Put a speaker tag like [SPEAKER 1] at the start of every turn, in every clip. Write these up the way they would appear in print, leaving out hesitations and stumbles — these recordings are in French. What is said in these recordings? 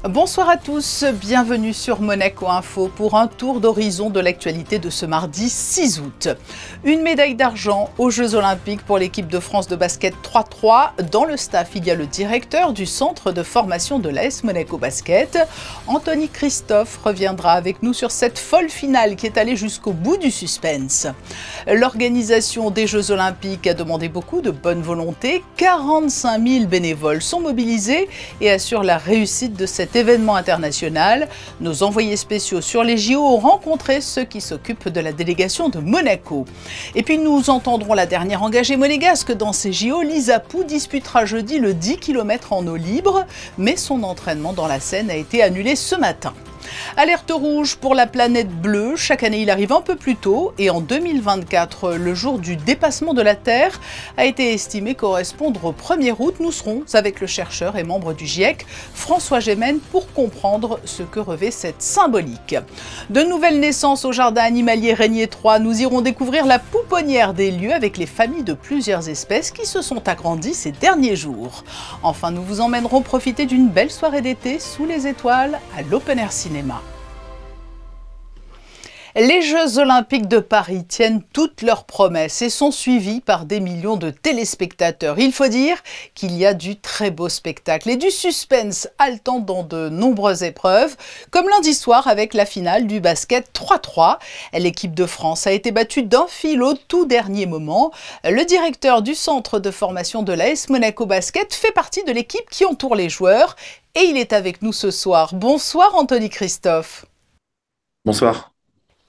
[SPEAKER 1] Bonsoir à tous, bienvenue sur Monaco Info pour un tour d'horizon de l'actualité de ce mardi 6 août. Une médaille d'argent aux Jeux Olympiques pour l'équipe de France de basket 3-3. Dans le staff, il y a le directeur du centre de formation de l'AS Monaco Basket. Anthony Christophe reviendra avec nous sur cette folle finale qui est allée jusqu'au bout du suspense. L'organisation des Jeux Olympiques a demandé beaucoup de bonne volonté. 45 000 bénévoles sont mobilisés et assurent la réussite de cet événement international. Nos envoyés spéciaux sur les JO ont rencontré ceux qui s'occupent de la délégation de Monaco. Et puis nous entendrons la dernière engagée monégasque dans ces JO. Lisa Pou disputera jeudi le 10 km en eau libre, mais son entraînement dans la Seine a été annulé ce matin. Alerte rouge pour la planète bleue. Chaque année, il arrive un peu plus tôt et en 2024, le jour du dépassement de la Terre a été estimé correspondre au 1er août. Nous serons avec le chercheur et membre du GIEC, François Gémen, pour comprendre ce que revêt cette symbolique. De nouvelles naissances au jardin animalier Régnier 3. Nous irons découvrir la pouponnière des lieux avec les familles de plusieurs espèces qui se sont agrandies ces derniers jours. Enfin, nous vous emmènerons profiter d'une belle soirée d'été sous les étoiles à l'Open Air Cinéma. Les Jeux Olympiques de Paris tiennent toutes leurs promesses et sont suivis par des millions de téléspectateurs. Il faut dire qu'il y a du très beau spectacle et du suspense haletant dans de nombreuses épreuves, comme lundi soir avec la finale du basket 3-3. L'équipe de France a été battue d'un fil au tout dernier moment. Le directeur du centre de formation de l'AS Monaco Basket fait partie de l'équipe qui entoure les joueurs et il est avec nous ce soir. Bonsoir Anthony Christophe.
[SPEAKER 2] Bonsoir.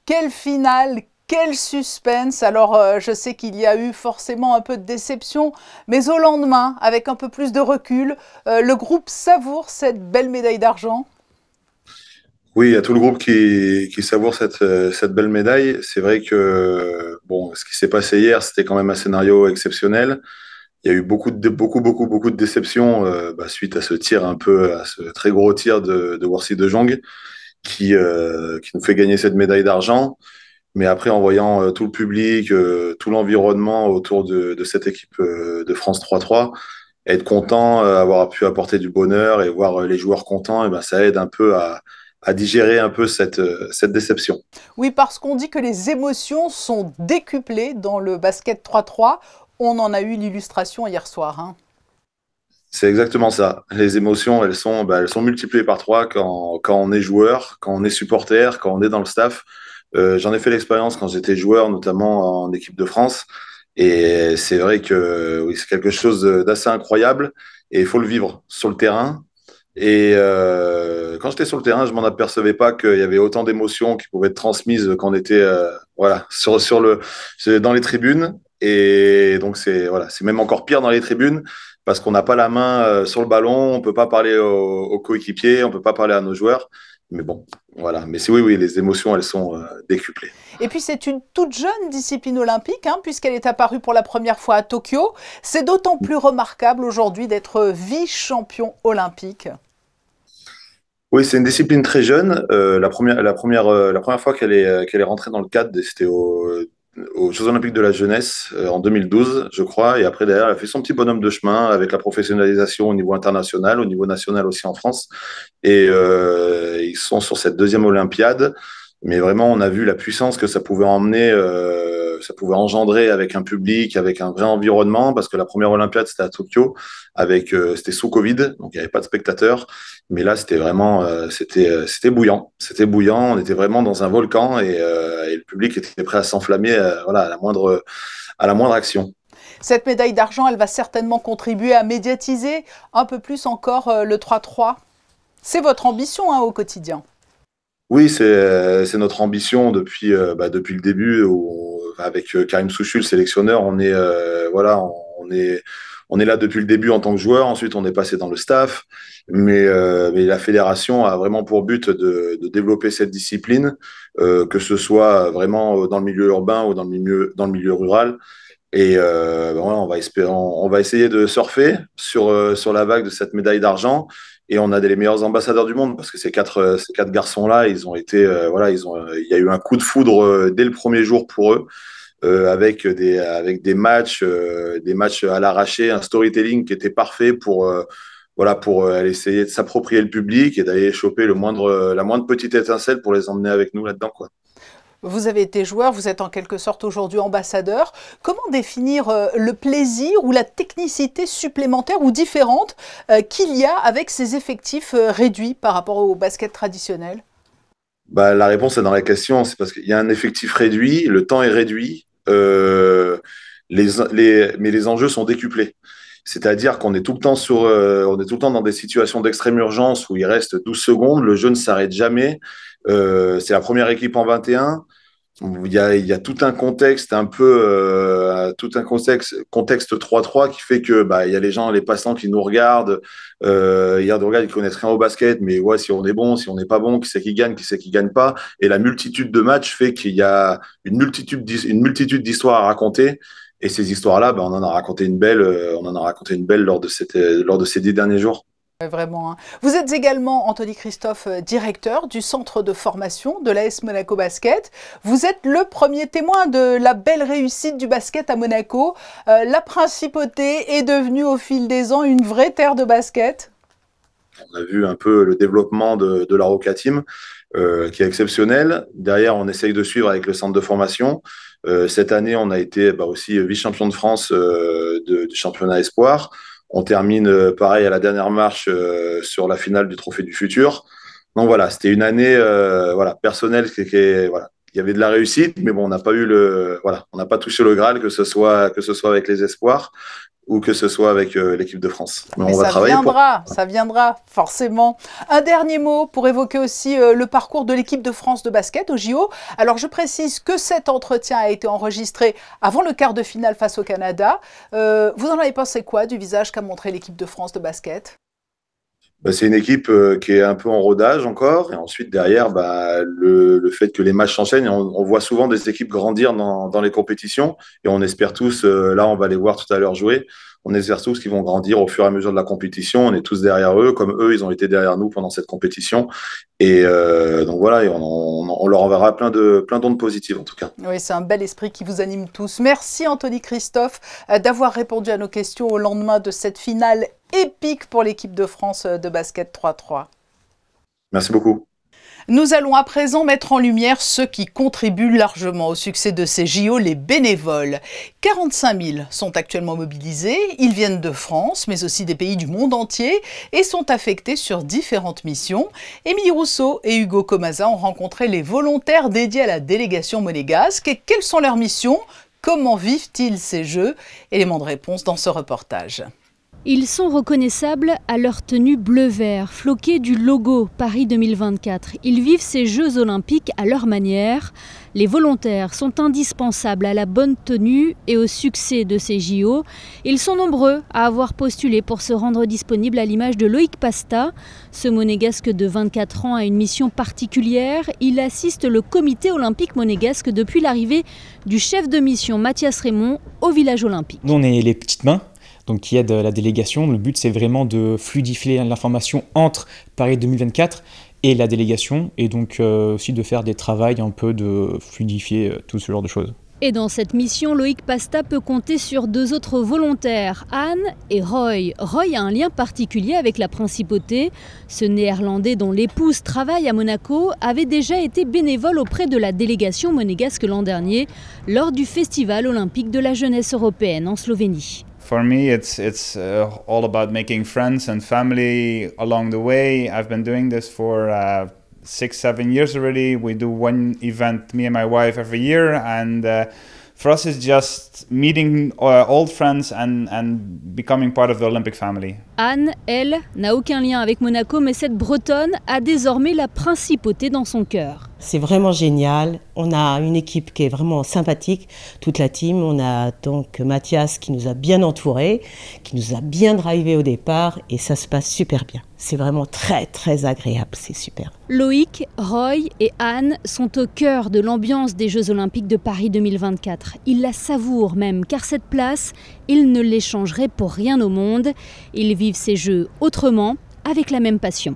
[SPEAKER 1] Quelle finale, quel suspense. Alors, je sais qu'il y a eu forcément un peu de déception, mais au lendemain, avec un peu plus de recul, le groupe savoure cette belle médaille d'argent.
[SPEAKER 2] Oui, il y a tout le groupe qui savoure cette belle médaille. C'est vrai que bon, ce qui s'est passé hier, c'était quand même un scénario exceptionnel. Il y a eu beaucoup de déceptions suite à ce tir un peu, à ce très gros tir de Worthy de Jong qui nous fait gagner cette médaille d'argent. Mais après, en voyant tout le public, tout l'environnement autour de cette équipe de France 3-3, être content, avoir pu apporter du bonheur et voir les joueurs contents, et ben, ça aide un peu à digérer un peu cette déception.
[SPEAKER 1] Oui, parce qu'on dit que les émotions sont décuplées dans le basket 3-3. On en a eu l'illustration hier soir, hein.
[SPEAKER 2] C'est exactement ça. Les émotions, elles sont multipliées par trois quand on est joueur, quand on est supporter, quand on est dans le staff. J'en ai fait l'expérience quand j'étais joueur, notamment en équipe de France. Et c'est vrai que oui, c'est quelque chose d'assez incroyable et il faut le vivre sur le terrain. Et quand j'étais sur le terrain, je m'en apercevais pas qu'il y avait autant d'émotions qui pouvaient être transmises quand on était voilà, dans les tribunes. Et donc, c'est même encore pire dans les tribunes parce qu'on n'a pas la main sur le ballon, on peut pas parler aux coéquipiers, on peut pas parler à nos joueurs. Mais bon, voilà. Mais oui, les émotions, elles sont décuplées.
[SPEAKER 1] Et puis c'est une toute jeune discipline olympique, hein, puisqu'elle est apparue pour la première fois à Tokyo. C'est d'autant plus remarquable aujourd'hui d'être vice-champion olympique.
[SPEAKER 2] Oui, c'est une discipline très jeune. La première fois qu'elle est rentrée dans le cadre, c'était aux Jeux Olympiques de la jeunesse en 2012, je crois. Et après, derrière, elle a fait son petit bonhomme de chemin avec la professionnalisation au niveau international, au niveau national aussi en France. Et ils sont sur cette deuxième Olympiade. Mais vraiment, on a vu la puissance que ça pouvait emmener, ça pouvait engendrer avec un public, avec un vrai environnement, parce que la première Olympiade, c'était à Tokyo, c'était sous Covid, donc il n'y avait pas de spectateurs. Mais là, c'était vraiment, c'était bouillant. C'était bouillant, on était vraiment dans un volcan et le public était prêt à s'enflammer voilà, à la moindre action.
[SPEAKER 1] Cette médaille d'argent, elle va certainement contribuer à médiatiser un peu plus encore le 3-3. C'est votre ambition, hein, au quotidien.
[SPEAKER 2] Oui, c'est notre ambition depuis le début avec Karim Souchu, le sélectionneur, voilà, on est là depuis le début en tant que joueur. Ensuite, on est passé dans le staff, mais la fédération a vraiment pour but de développer cette discipline, que ce soit vraiment dans le milieu urbain ou dans le milieu rural. Et voilà, on va essayer de surfer sur la vague de cette médaille d'argent. Et on a les meilleurs ambassadeurs du monde parce que ces quatre garçons-là, ils ont été, voilà, il y a eu un coup de foudre dès le premier jour pour eux, avec des matchs à l'arraché, un storytelling qui était parfait voilà, pour aller essayer de s'approprier le public et d'aller choper la moindre petite étincelle pour les emmener avec nous là-dedans, quoi.
[SPEAKER 1] Vous avez été joueur, vous êtes en quelque sorte aujourd'hui ambassadeur. Comment définir le plaisir ou la technicité supplémentaire ou différente qu'il y a avec ces effectifs réduits par rapport au basket traditionnel?
[SPEAKER 2] Bah, la réponse est dans la question, c'est parce qu'il y a un effectif réduit, le temps est réduit, mais les enjeux sont décuplés. C'est-à-dire qu'on est tout le temps on est tout le temps dans des situations d'extrême urgence où il reste 12 secondes, le jeu ne s'arrête jamais. C'est la première équipe en 21. Il y a tout un contexte tout un contexte 3-3 qui fait que bah il y a les gens, les passants qui nous regardent, il y a des regards qui connaissent rien au basket, mais ouais, si on est bon, si on n'est pas bon, qui c'est qui gagne pas, et la multitude de matchs fait qu'il y a une multitude d'histoires à raconter, et ces histoires-là, bah, on en a raconté une belle lors de ces 10 derniers jours.
[SPEAKER 1] Vraiment, hein. Vous êtes également, Anthony Christophe, directeur du centre de formation de l'AS Monaco Basket. Vous êtes le premier témoin de la belle réussite du basket à Monaco. La principauté est devenue au fil des ans une vraie terre de basket.
[SPEAKER 2] On a vu un peu le développement de la Roca Team, qui est exceptionnel. Derrière, on essaye de suivre avec le centre de formation. Cette année, on a été aussi vice-champion de France du championnat Espoir. On termine pareil à la dernière marche sur la finale du Trophée du Futur. Donc voilà, c'était une année personnelle voilà. Il y avait de la réussite, mais bon, on n'a pas on n'a pas touché le Graal, que ce soit avec les Espoirs ou que ce soit avec l'équipe de France.
[SPEAKER 1] Mais ça viendra forcément. Un dernier mot pour évoquer aussi le parcours de l'équipe de France de basket au JO. Alors je précise que cet entretien a été enregistré avant le quart de finale face au Canada. Vous en avez pensé quoi du visage qu'a montré l'équipe de France de basket?
[SPEAKER 2] Bah, c'est une équipe qui est un peu en rodage encore. Et ensuite, derrière, le fait que les matchs s'enchaînent, on voit souvent des équipes grandir dans les compétitions. Et on espère tous, là, on va les voir tout à l'heure jouer, on espère tous qu'ils vont grandir au fur et à mesure de la compétition. On est tous derrière eux, comme eux, ils ont été derrière nous pendant cette compétition. Et donc voilà, et on leur enverra plein d'ondes positives en tout cas.
[SPEAKER 1] Oui, c'est un bel esprit qui vous anime tous. Merci Anthony Christophe d'avoir répondu à nos questions au lendemain de cette finale épique pour l'équipe de France de basket 3-3.
[SPEAKER 2] Merci beaucoup.
[SPEAKER 1] Nous allons à présent mettre en lumière ceux qui contribuent largement au succès de ces JO, les bénévoles. 45 000 sont actuellement mobilisés, ils viennent de France, mais aussi des pays du monde entier et sont affectés sur différentes missions. Émilie Rousseau et Hugo Comaza ont rencontré les volontaires dédiés à la délégation monégasque. Et quelles sont leurs missions? Comment vivent-ils ces Jeux? Élément de réponse dans ce reportage.
[SPEAKER 3] Ils sont reconnaissables à leur tenue bleu-vert, floquée du logo Paris 2024. Ils vivent ces Jeux olympiques à leur manière. Les volontaires sont indispensables à la bonne tenue et au succès de ces JO. Ils sont nombreux à avoir postulé pour se rendre disponibles à l'image de Loïc Pasta. Ce monégasque de 24 ans a une mission particulière. Il assiste le comité olympique monégasque depuis l'arrivée du chef de mission Mathias Raymond au village olympique.
[SPEAKER 4] Nous, on est les petites mains. Donc, qui aide la délégation. Le but, c'est vraiment de fluidifier l'information entre Paris 2024 et la délégation, et donc aussi de faire des travaux un peu de fluidifier tout ce genre de choses.
[SPEAKER 3] Et dans cette mission, Loïc Pasta peut compter sur deux autres volontaires, Anne et Roy. Roy a un lien particulier avec la principauté. Ce Néerlandais dont l'épouse travaille à Monaco avait déjà été bénévole auprès de la délégation monégasque l'an dernier lors du Festival olympique de la jeunesse européenne en Slovénie.
[SPEAKER 5] For me, it's all about making friends and family along the way. I've been doing this for 6-7 years already. We do one event, me and my wife, every year, and for us it's just meeting old friends and becoming part of the Olympic family.
[SPEAKER 3] Anne, elle, n'a aucun lien avec Monaco, mais cette Bretonne a désormais la principauté dans son cœur.
[SPEAKER 6] C'est vraiment génial. On a une équipe qui est vraiment sympathique, toute la team. On a donc Mathias qui nous a bien entourés, qui nous a bien drivé au départ et ça se passe super bien. C'est vraiment très très agréable, c'est super.
[SPEAKER 3] Loïc, Roy et Anne sont au cœur de l'ambiance des Jeux Olympiques de Paris 2024. Ils la savourent même, car cette place, ils ne l'échangeraient pour rien au monde. Ils vivent ces Jeux autrement, avec la même passion.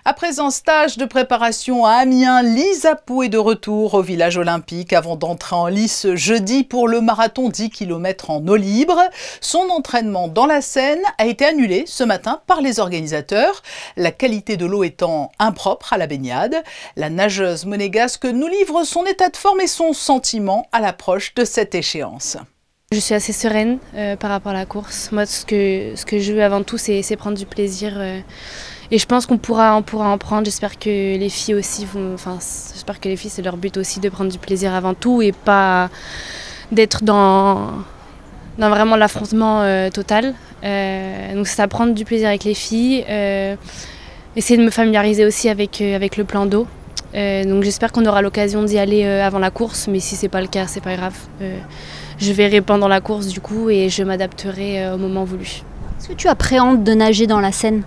[SPEAKER 1] Après un stage de préparation à Amiens, Lisa Pou est de retour au village olympique avant d'entrer en lice jeudi pour le marathon 10 km en eau libre. Son entraînement dans la Seine a été annulé ce matin par les organisateurs, la qualité de l'eau étant impropre à la baignade. La nageuse monégasque nous livre son état de forme et son sentiment à l'approche de cette échéance.
[SPEAKER 7] Je suis assez sereine par rapport à la course. Moi, ce que je veux avant tout, c'est prendre du plaisir. Et je pense qu'on pourra en prendre. J'espère que les filles aussi j'espère que les filles, c'est leur but aussi de prendre du plaisir avant tout et pas d'être dans vraiment l'affrontement total. Donc c'est à prendre du plaisir avec les filles. Essayer de me familiariser aussi avec le plan d'eau. Donc j'espère qu'on aura l'occasion d'y aller avant la course, mais si c'est pas le cas, c'est pas grave. Je verrai pendant la course du coup et je m'adapterai au moment voulu.
[SPEAKER 3] Est-ce que tu appréhendes de nager dans la Seine ?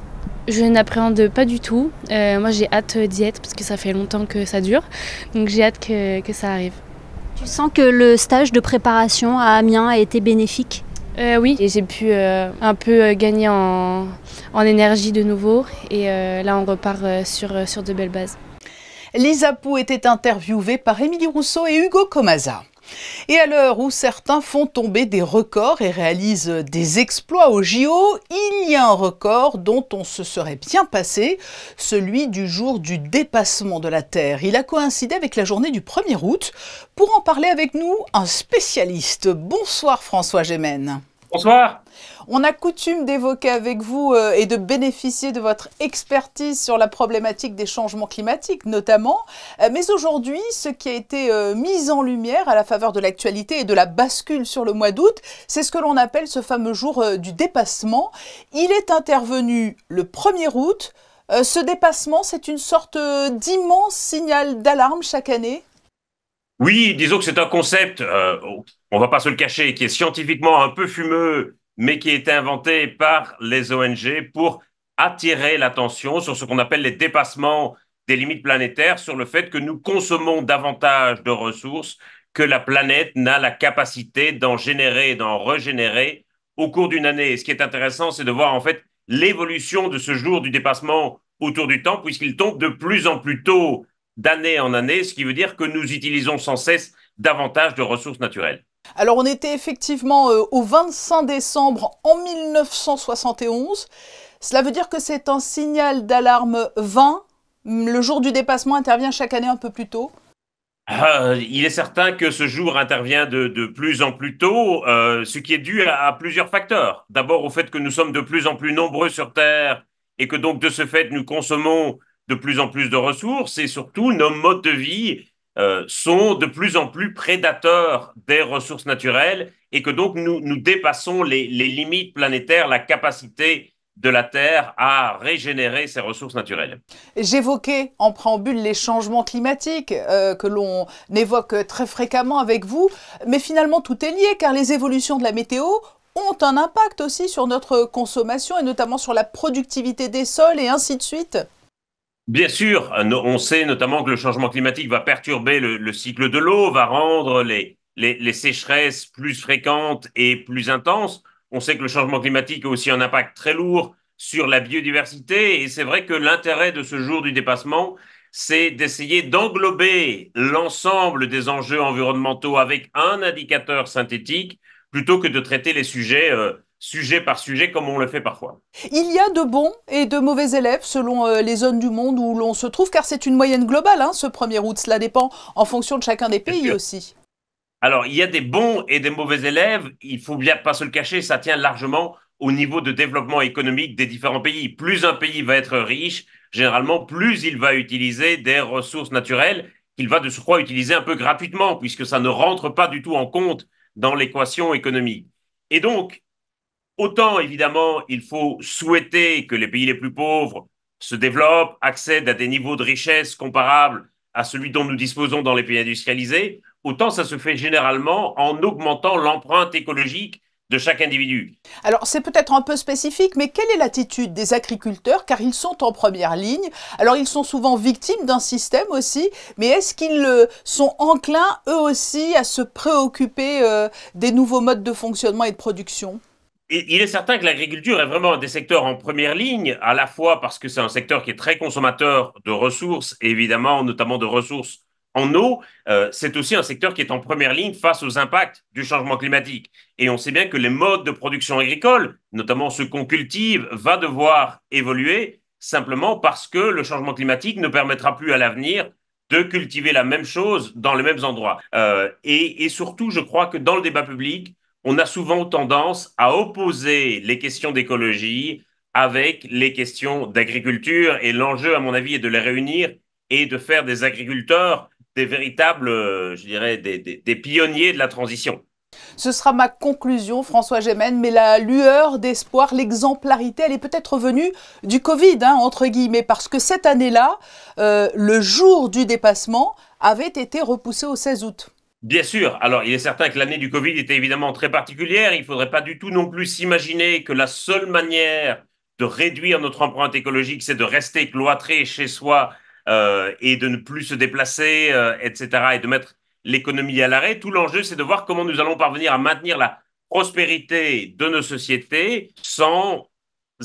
[SPEAKER 7] Je n'appréhende pas du tout. Moi j'ai hâte d'y être parce que ça fait longtemps que ça dure. Donc j'ai hâte que ça arrive.
[SPEAKER 3] Tu sens que le stage de préparation à Amiens a été bénéfique ?
[SPEAKER 7] Oui, et j'ai pu un peu gagner en énergie de nouveau. Et là on repart sur de belles bases.
[SPEAKER 1] Lisa Pou était interviewée par Émilie Rousseau et Hugo Comasa. Et à l'heure où certains font tomber des records et réalisent des exploits au JO, il y a un record dont on se serait bien passé, celui du jour du dépassement de la Terre. Il a coïncidé avec la journée du 1er août. Pour en parler avec nous, un spécialiste. Bonsoir François Gémen.
[SPEAKER 8] Bonsoir.
[SPEAKER 1] On a coutume d'évoquer avec vous et de bénéficier de votre expertise sur la problématique des changements climatiques notamment. Mais aujourd'hui, ce qui a été mis en lumière à la faveur de l'actualité et de la bascule sur le mois d'août, c'est ce que l'on appelle ce fameux jour du dépassement. Il est intervenu le 1er août. Ce dépassement, c'est une sorte d'immense signal d'alarme chaque année.
[SPEAKER 8] Oui, disons que c'est un concept, on va pas se le cacher, qui est scientifiquement un peu fumeux, mais qui a été inventé par les ONG pour attirer l'attention sur ce qu'on appelle les dépassements des limites planétaires, sur le fait que nous consommons davantage de ressources que la planète n'a la capacité d'en générer et d'en régénérer au cours d'une année. Et ce qui est intéressant, c'est de voir en fait l'évolution de ce jour du dépassement autour du temps, puisqu'il tombe de plus en plus tôt d'année en année, ce qui veut dire que nous utilisons sans cesse davantage de ressources naturelles.
[SPEAKER 1] Alors on était effectivement au 25 décembre en 1971. Cela veut dire que c'est un signal d'alarme 20. Le jour du dépassement intervient chaque année un peu plus tôt.
[SPEAKER 8] Il est certain que ce jour intervient de plus en plus tôt, ce qui est dû à plusieurs facteurs. D'abord au fait que nous sommes de plus en plus nombreux sur Terre et que donc de ce fait nous consommons de plus en plus de ressources et surtout nos modes de vie sont de plus en plus prédateurs des ressources naturelles et que donc nous dépassons les limites planétaires, la capacité de la Terre à régénérer ses ressources naturelles.
[SPEAKER 1] J'évoquais en préambule les changements climatiques que l'on évoque très fréquemment avec vous, mais finalement tout est lié car les évolutions de la météo ont un impact aussi sur notre consommation et notamment sur la productivité des sols et ainsi de suite.
[SPEAKER 8] Bien sûr, on sait notamment que le changement climatique va perturber le cycle de l'eau, va rendre les sécheresses plus fréquentes et plus intenses. On sait que le changement climatique a aussi un impact très lourd sur la biodiversité et c'est vrai que l'intérêt de ce jour du dépassement, c'est d'essayer d'englober l'ensemble des enjeux environnementaux avec un indicateur synthétique plutôt que de traiter les sujets sujet par sujet comme on le fait parfois.
[SPEAKER 1] Il y a de bons et de mauvais élèves selon les zones du monde où l'on se trouve, car c'est une moyenne globale, ce 1er août. Cela dépend en fonction de chacun des pays aussi.
[SPEAKER 8] Alors, il y a des bons et des mauvais élèves. Il faut bien pas se le cacher, ça tient largement au niveau de développement économique des différents pays. Plus un pays va être riche, généralement, plus il va utiliser des ressources naturelles qu'il va de surcroît utiliser un peu gratuitement, puisque ça ne rentre pas du tout en compte dans l'équation économique. Et donc, autant, évidemment, il faut souhaiter que les pays les plus pauvres se développent, accèdent à des niveaux de richesse comparables à celui dont nous disposons dans les pays industrialisés, autant ça se fait généralement en augmentant l'empreinte écologique de chaque individu.
[SPEAKER 1] Alors, c'est peut-être un peu spécifique, mais quelle est l'attitude des agriculteurs? Car ils sont en première ligne. Alors, ils sont souvent victimes d'un système aussi, mais est-ce qu'ils sont enclins, eux aussi, à se préoccuper des nouveaux modes de fonctionnement et de production?
[SPEAKER 8] il est certain que l'agriculture est vraiment un des secteurs en première ligne, à la fois parce que c'est un secteur qui est très consommateur de ressources, évidemment, notamment de ressources en eau. C'est aussi un secteur qui est en première ligne face aux impacts du changement climatique. Et on sait bien que les modes de production agricole, notamment ceux qu'on cultive, va devoir évoluer simplement parce que le changement climatique ne permettra plus à l'avenir de cultiver la même chose dans les mêmes endroits. Et surtout, je crois que dans le débat public, on a souvent tendance à opposer les questions d'écologie avec les questions d'agriculture. Et l'enjeu, à mon avis, est de les réunir et de faire des agriculteurs des véritables, je dirais, des pionniers de la transition.
[SPEAKER 1] Ce sera ma conclusion, François Gémen, mais la lueur d'espoir, l'exemplarité, elle est peut-être venue du Covid, entre guillemets, parce que cette année-là, le jour du dépassement avait été repoussé au 16 août.
[SPEAKER 8] Bien sûr. Alors, il est certain que l'année du Covid était évidemment très particulière. Il ne faudrait pas du tout non plus s'imaginer que la seule manière de réduire notre empreinte écologique, c'est de rester cloîtré chez soi et de ne plus se déplacer, etc., et de mettre l'économie à l'arrêt. Tout l'enjeu, c'est de voir comment nous allons parvenir à maintenir la prospérité de nos sociétés sans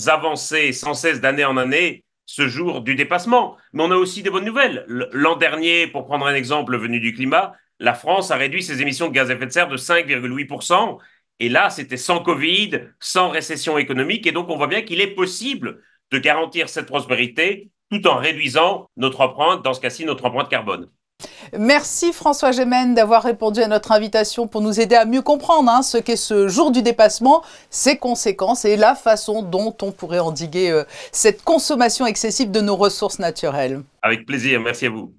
[SPEAKER 8] avancer sans cesse d'année en année ce jour du dépassement. Mais on a aussi des bonnes nouvelles. L'an dernier, pour prendre un exemple venu du climat, la France a réduit ses émissions de gaz à effet de serre de 5,8%. Et là, c'était sans Covid, sans récession économique. Et donc, on voit bien qu'il est possible de garantir cette prospérité tout en réduisant notre empreinte, dans ce cas-ci, notre empreinte carbone.
[SPEAKER 1] Merci François Gémen d'avoir répondu à notre invitation pour nous aider à mieux comprendre ce qu'est ce jour du dépassement, ses conséquences et la façon dont on pourrait endiguer cette consommation excessive de nos ressources naturelles.
[SPEAKER 8] Avec plaisir, merci à vous.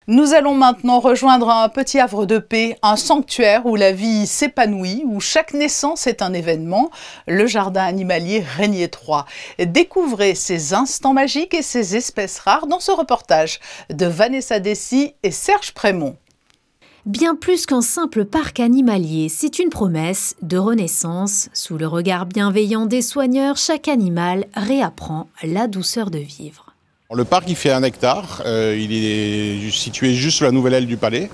[SPEAKER 1] Nous allons maintenant rejoindre un petit havre de paix, un sanctuaire où la vie s'épanouit, où chaque naissance est un événement, le jardin animalier Régnier 3. Découvrez ces instants magiques et ces espèces rares dans ce reportage de Vanessa Dessy et Serge Prémont.
[SPEAKER 9] Bien plus qu'un simple parc animalier, c'est une promesse de renaissance. Sous le regard bienveillant des soigneurs, chaque animal réapprend la douceur de vivre.
[SPEAKER 10] Le parc, il fait 1 hectare, il est situé juste sur la nouvelle aile du Palais.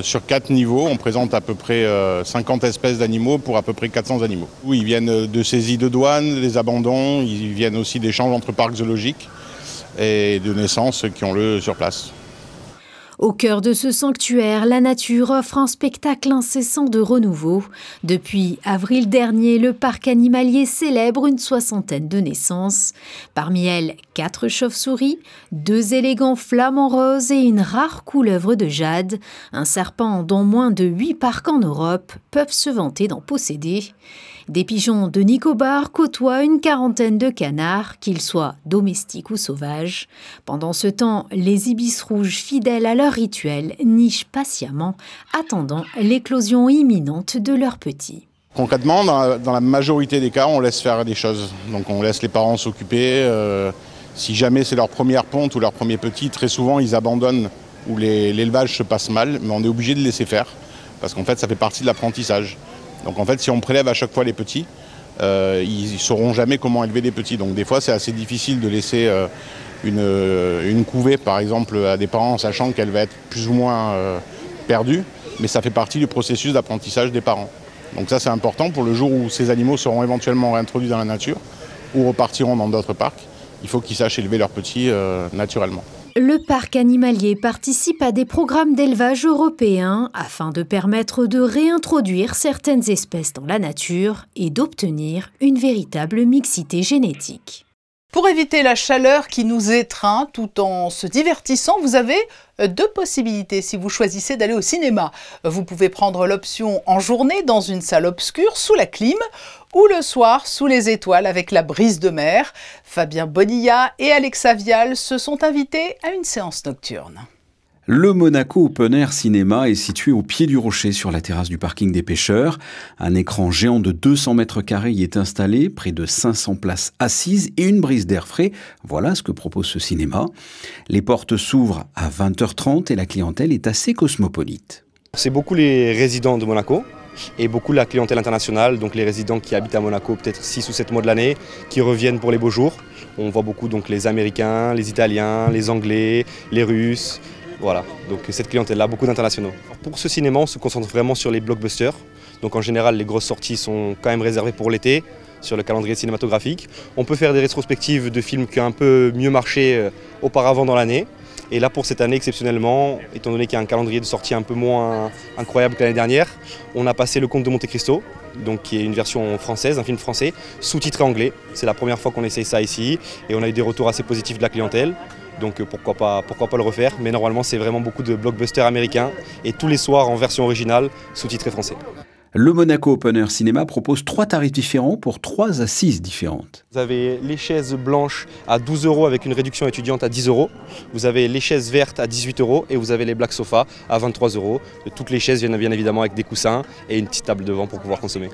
[SPEAKER 10] Sur 4 niveaux, on présente à peu près 50 espèces d'animaux pour à peu près 400 animaux. Ils viennent de saisies de douane, des abandons, ils viennent aussi d'échanges entre parcs zoologiques et de naissances qui ont lieu sur place.
[SPEAKER 9] Au cœur de ce sanctuaire, la nature offre un spectacle incessant de renouveau. Depuis avril dernier, le parc animalier célèbre une 60aine de naissances. Parmi elles, 4 chauves-souris, 2 élégants flamants roses et une rare couleuvre de jade. Un serpent dont moins de 8 parcs en Europe peuvent se vanter d'en posséder. Des pigeons de Nicobar côtoient une 40aine de canards, qu'ils soient domestiques ou sauvages. Pendant ce temps, les ibis rouges, fidèles à leur rituel, nichent patiemment, attendant l'éclosion imminente de leurs petits.
[SPEAKER 10] Concrètement, dans la majorité des cas, on laisse faire des choses. Donc on laisse les parents s'occuper. Si jamais c'est leur première ponte ou leur premier petit, très souvent ils abandonnent ou l'élevage se passe mal, mais on est obligé de laisser faire, parce qu'en fait ça fait partie de l'apprentissage. Donc en fait, si on prélève à chaque fois les petits, ils ne sauront jamais comment élever les petits. Donc des fois, c'est assez difficile de laisser une couvée, par exemple, à des parents, sachant qu'elle va être plus ou moins perdue. Mais ça fait partie du processus d'apprentissage des parents. Donc ça, c'est important pour le jour où ces animaux seront éventuellement réintroduits dans la nature ou repartiront dans d'autres parcs. Il faut qu'ils sachent élever leurs petits naturellement.
[SPEAKER 9] Le parc animalier participe à des programmes d'élevage européens afin de permettre de réintroduire certaines espèces dans la nature et d'obtenir une véritable mixité génétique.
[SPEAKER 1] Pour éviter la chaleur qui nous étreint tout en se divertissant, vous avez 2 possibilités si vous choisissez d'aller au cinéma. Vous pouvez prendre l'option en journée dans une salle obscure sous la clim ou le soir sous les étoiles avec la brise de mer. Fabien Bonilla et Alexa Vial se sont invités à une séance nocturne.
[SPEAKER 11] Le Monaco Open Air Cinéma est situé au pied du rocher sur la terrasse du parking des pêcheurs. Un écran géant de 200 mètres carrés y est installé, près de 500 places assises et une brise d'air frais. Voilà ce que propose ce cinéma. Les portes s'ouvrent à 20h30 et la clientèle est assez cosmopolite.
[SPEAKER 12] C'est beaucoup les résidents de Monaco et beaucoup la clientèle internationale, donc les résidents qui habitent à Monaco peut-être 6 ou 7 mois de l'année, qui reviennent pour les beaux jours. On voit beaucoup donc les Américains, les Italiens, les Anglais, les Russes. Voilà, donc cette clientèle-là, beaucoup d'internationaux. Pour ce cinéma, on se concentre vraiment sur les blockbusters, Donc en général, les grosses sorties sont quand même réservées pour l'été, sur le calendrier cinématographique. On peut faire des rétrospectives de films qui ont un peu mieux marché auparavant dans l'année. Et là, pour cette année, exceptionnellement, étant donné qu'il y a un calendrier de sortie un peu moins incroyable que l'année dernière, on a passé Le Comte de Monte Cristo, donc qui est une version française, un film français, sous-titré anglais. C'est la première fois qu'on essaye ça ici, et on a eu des retours assez positifs de la clientèle. Donc pourquoi pas le refaire. Mais normalement, c'est vraiment beaucoup de blockbusters américains, et tous les soirs en version originale, sous-titré français.
[SPEAKER 11] Le Monaco Open Air Cinéma propose 3 tarifs différents pour 3 assises différentes.
[SPEAKER 12] Vous avez les chaises blanches à 12 € avec une réduction étudiante à 10 €. Vous avez les chaises vertes à 18 € et vous avez les black sofas à 23 €. Toutes les chaises viennent bien évidemment avec des coussins et une petite table devant pour pouvoir consommer.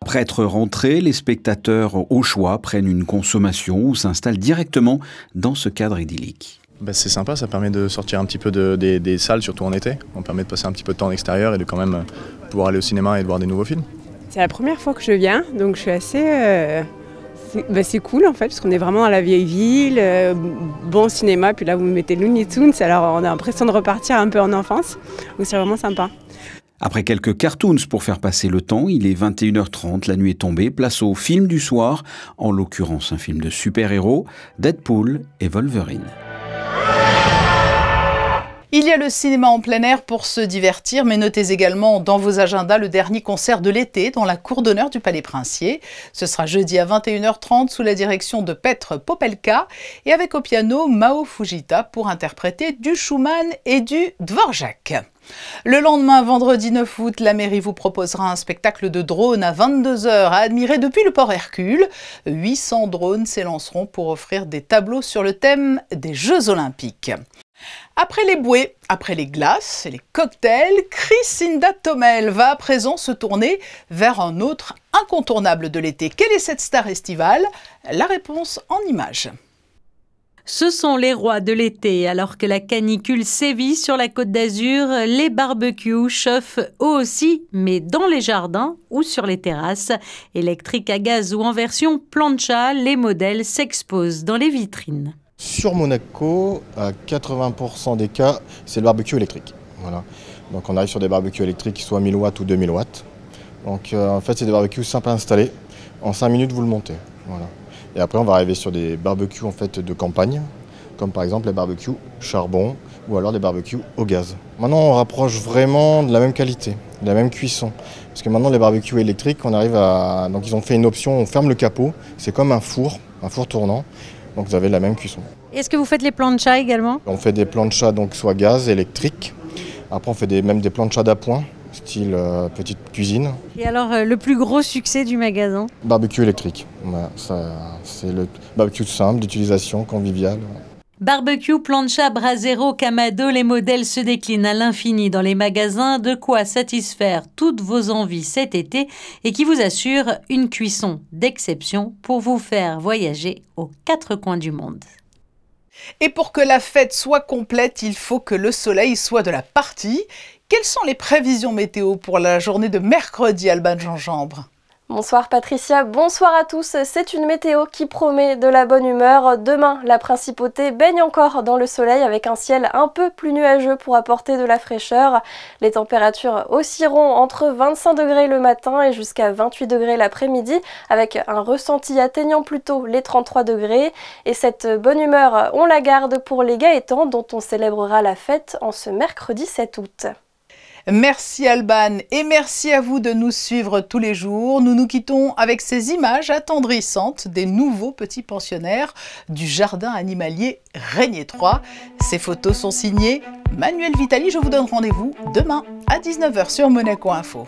[SPEAKER 11] Après être rentrés, les spectateurs au choix prennent une consommation ou s'installent directement dans ce cadre idyllique.
[SPEAKER 13] C'est sympa, ça permet de sortir un petit peu des salles, surtout en été. On permet de passer un petit peu de temps en extérieur et de quand même pouvoir aller au cinéma et de voir des nouveaux films.
[SPEAKER 14] C'est la première fois que je viens, donc je suis assez... c'est cool en fait, parce qu'on est vraiment dans la vieille ville, bon cinéma, puis là vous mettez Looney Tunes, alors on a l'impression de repartir un peu en enfance, donc c'est vraiment sympa.
[SPEAKER 11] Après quelques cartoons pour faire passer le temps, il est 21h30, la nuit est tombée, place au film du soir, en l'occurrence un film de super-héros, Deadpool et Wolverine.
[SPEAKER 1] Il y a le cinéma en plein air pour se divertir, mais notez également dans vos agendas le dernier concert de l'été dans la cour d'honneur du Palais Princier. Ce sera jeudi à 21h30 sous la direction de Petr Popelka et avec au piano Mao Fujita pour interpréter du Schumann et du Dvorak. Le lendemain, vendredi 9 août, la mairie vous proposera un spectacle de drones à 22h à admirer depuis le port Hercule. 800 drones s'élanceront pour offrir des tableaux sur le thème des Jeux Olympiques. Après les bouées, après les glaces et les cocktails, Chrisinda Tomel va à présent se tourner vers un autre incontournable de l'été. Quelle est cette star estivale? La réponse en images.
[SPEAKER 15] Ce sont les rois de l'été. Alors que la canicule sévit sur la Côte d'Azur, les barbecues chauffent eux aussi, mais dans les jardins ou sur les terrasses. Électriques à gaz ou en version plancha, les modèles s'exposent dans les vitrines.
[SPEAKER 16] Sur Monaco, à 80% des cas, c'est le barbecue électrique. Voilà. Donc on arrive sur des barbecues électriques qui soient 1000 watts ou 2000 watts. Donc en fait, c'est des barbecues simples à installer. En 5 minutes, vous le montez. Voilà. Et après, on va arriver sur des barbecues en fait, de campagne, comme par exemple les barbecues charbon ou alors les barbecues au gaz. Maintenant, on rapproche vraiment de la même qualité, de la même cuisson. Parce que maintenant, les barbecues électriques, on arrive à... Donc ils ont fait une option, on ferme le capot, c'est comme un four tournant. Donc vous avez la même cuisson.
[SPEAKER 15] Est-ce que vous faites les planchas également?
[SPEAKER 16] On fait des planchas donc soit gaz, électrique. Après on fait même des planchas d'appoint, style petite cuisine.
[SPEAKER 15] Et alors le plus gros succès du magasin?
[SPEAKER 16] Barbecue électrique. Voilà, c'est le barbecue simple, d'utilisation conviviale.
[SPEAKER 15] Barbecue, plancha, brasero, camado, les modèles se déclinent à l'infini dans les magasins, de quoi satisfaire toutes vos envies cet été et qui vous assure une cuisson d'exception pour vous faire voyager aux 4 coins du monde.
[SPEAKER 1] Et pour que la fête soit complète, il faut que le soleil soit de la partie. Quelles sont les prévisions météo pour la journée de mercredi, Alban Gingembre?
[SPEAKER 17] Bonsoir Patricia, bonsoir à tous. C'est une météo qui promet de la bonne humeur. Demain, la principauté baigne encore dans le soleil avec un ciel un peu plus nuageux pour apporter de la fraîcheur. Les températures oscilleront entre 25 degrés le matin et jusqu'à 28 degrés l'après-midi avec un ressenti atteignant plutôt les 33 degrés. Et cette bonne humeur, on la garde pour les Gaëtans dont on célébrera la fête en ce mercredi 7 août.
[SPEAKER 1] Merci Alban et merci à vous de nous suivre tous les jours. Nous nous quittons avec ces images attendrissantes des nouveaux petits pensionnaires du jardin animalier Régnier 3. Ces photos sont signées Manuel Vitali. Je vous donne rendez-vous demain à 19h sur Monaco Info.